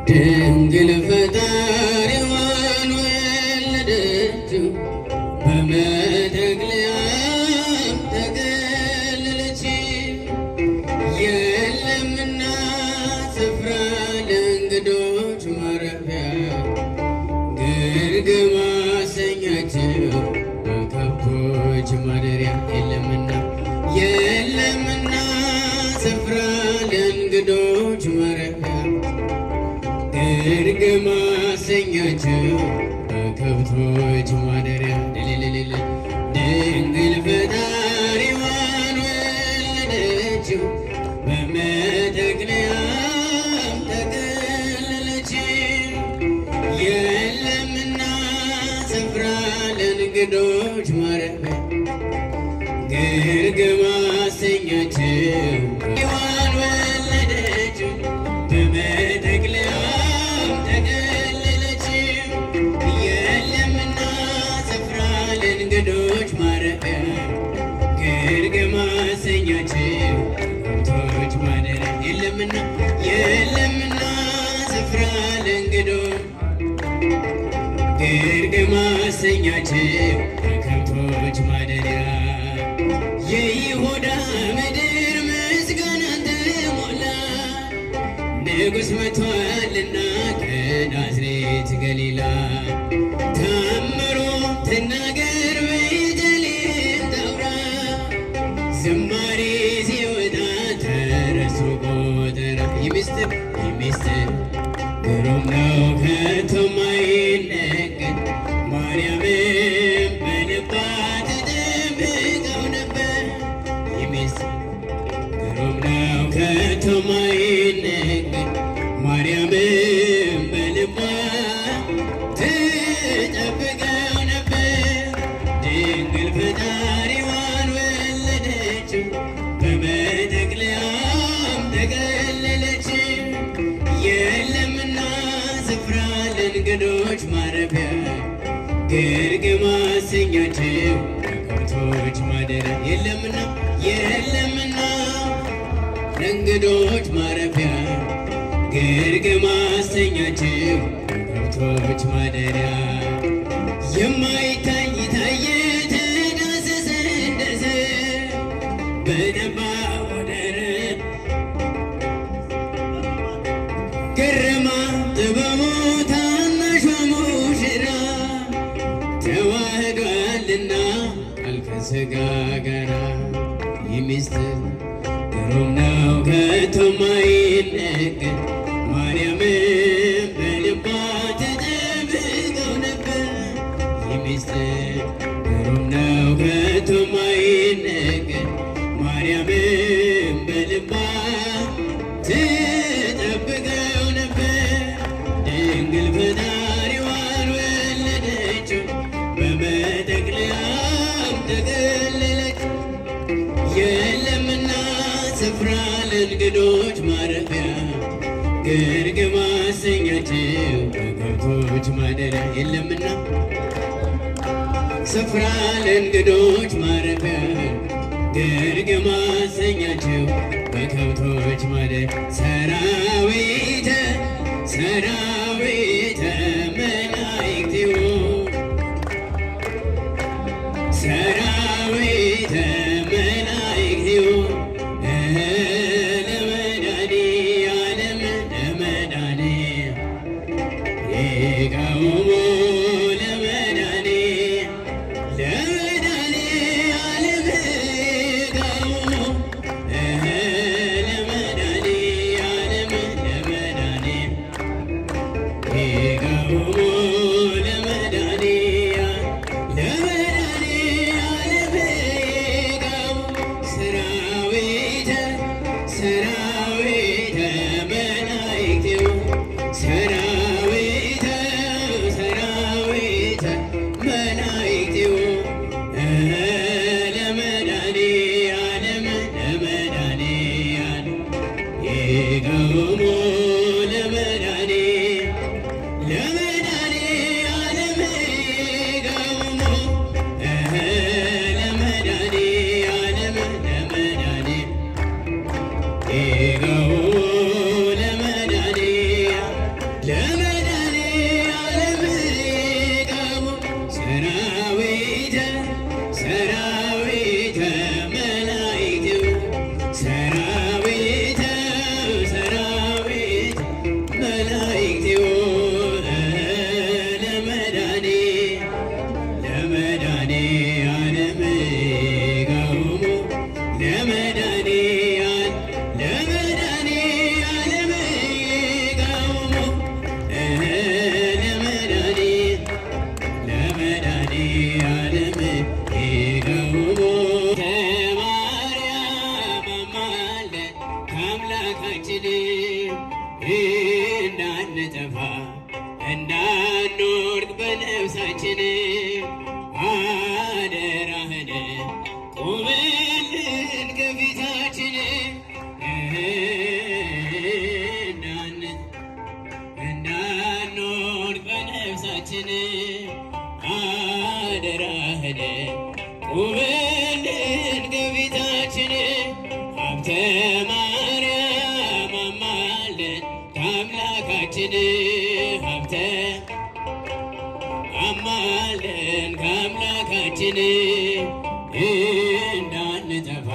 ድንግል ፈጣሪዋን ወለደችው በመጠቅለያም ተገለለች። የለምና ስፍራ ለእንግዶች ማረፊያ ግርግም አሰኛቸው በከብቶች ማደሪያ። የለምና ስፍራ ለእንግዶች ማረፊያ ግርግም አሰኛቸው በከብቶች ማደሪያ። ድንግል ፈጣሪዋን ወለደችው በመጠቅለያም ተገለለች። የለምና ስፍራ ለእንግዶች ማረፊያ ግርግም አሰኛቸው ዋን ወለደችው በመጠቅለያም ተገለለች። የለምና ስፍራ ለእንግዶች ማረፊያ ግርግም አሰኛቸው ከብቶች ማደሪያ። የለምና ስፍራ ለእንግዶች ግርግም አሰኛቸው ከብቶች ማደሪያ። የይሁዳ ምድር ምስጋናን ተሞላ ንጉሥ መጥቷልና ከናዝሬት ገሊላ። ታምሮ ትናገር ቤተልሔም ታውራ ዝማሬ ሲወጣ ተረሱ ቆጠራ። ይምስጥር ግሩም ነው ከቶ ማይነገር ማርያምን በልባ ተጠብቀው ነበር። ግሩም ነው ከቶ ማይነገር ማርያምን በልባ ተጠብቀው ነበር። ድንግል ፈጣሪዋን ወለደችው በመጠቅለያም ተገለለች። የለምና ስፍራ ለእንግዶች ማረፊያ ግርግም አሰኛቸው ከከብቶች ማደሪያ። የለምና ለእንግዶች ማረፊያ ግርግም አሰኛቸው ከከብቶች ማደሪያ። የማይታይ ታየ ተዳሰሰ እንደዘ በደባ ወደረት ገረማ ጥበቡ ታናሿ ሙሽራ ተዋህዷልና ቃል ከሥጋ ጋራ። ይህ ምስጢር ግሩም ነው ከቶ ማይነገር ማርያምን በልባ ተጠብቀው ነበር። ይህ ምስጢር ግሩም ነው ከቶ ማይነገር ማርያምን በልባ ተጠብቀው ነበር። ድንግል ፈጣሪዋን ወለደችው በመጠቅለያም ተገለለች። የለምና ስፍራ ለእንግዶች ማረፊያ ግርግም አሰኛቸው በከብቶች ማደሪያ። የለምና ስፍራ ለእንግዶች ማረፊያ ግርግም አሰኛቸው በከብቶች ማደሪያ። ሰራዊተ መላእክቲሁ ሰራዊተ መላእክቲሁ ለመድኃኒዓለም ይቃወሙ እንዳንወድቅ በነፍሳችን አደራህን ቁምልን ከፊታችን እንዳንወድቅ በነፍሳችን አደራህን ቁምልን ከፊታችን ሀብተ ማርያም አማልደን ከአምላካችን ሀብተ አማልደን ከአምላካችን እንዳንጠፋ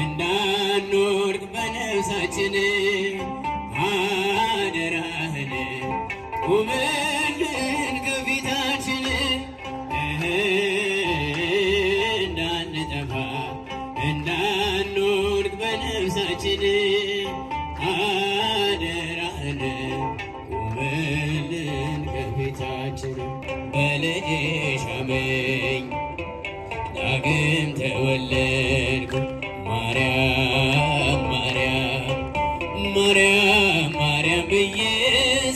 እንዳንወድቅ በነፍሳችን አደራህን ቁምልን ከፊታችን እንዳንጠፋ እንዳንወድቅ በነፍሳችን አደራህን ቁምልን ከፊታችን በልጅሽ አመኝ ዳግም ተወለድኩ ማርያም ማርያም ማርያም ማርያም ብዬ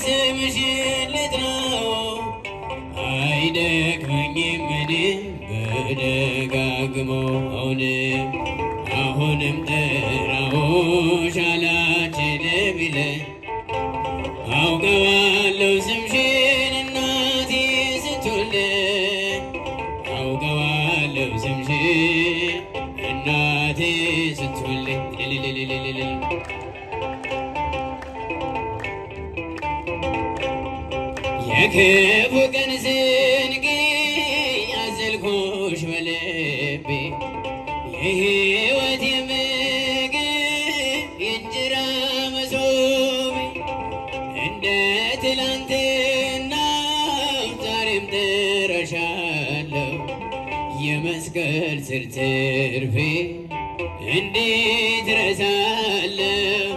ስምሽን ልጥራው አይደክመኝም እኔ በደጋግመው አሁንም ጠራሁሽ አላችልም ይለኝ አውቀዋለሁ ስምሽን እናቴ ስትወልደኝ አውቀዋለሁ ስምሽን እናቴ ስትወልደኝ የክፉ ቀን ስንቅ ያዘልኩሽ በልቤ የሕይወት ምግብ የእንጀራ መሶብ እንደ ትላንትና ዛሬም ጥረሻለሁ የመስቀል ስር ትርፌ እንዴት ረሳለሁ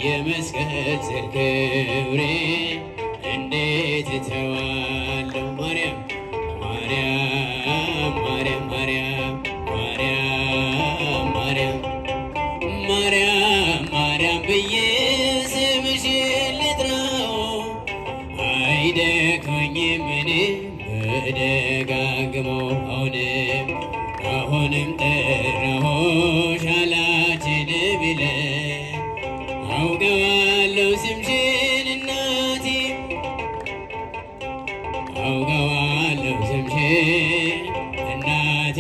የመስቀል ስር ክብሬ እንዴት እተዋለሁ ማርያም ማርያም ማርያም ማርያም ማርያም ማርያም ማርያም ማርያም ብዬ ስምሽን ልጥራው አይደክመኝም እኔ በደጋግመው አሁንም ጠራሁሽ አላችልም ይለኝ አውቀዋለሁ ስምሽን እናቴ አውቀዋለሁ ስምሽን እናቴ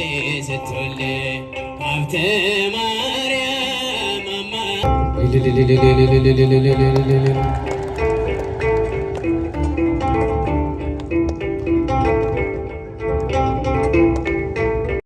ስትወልደኝ ሀብተ ማርያም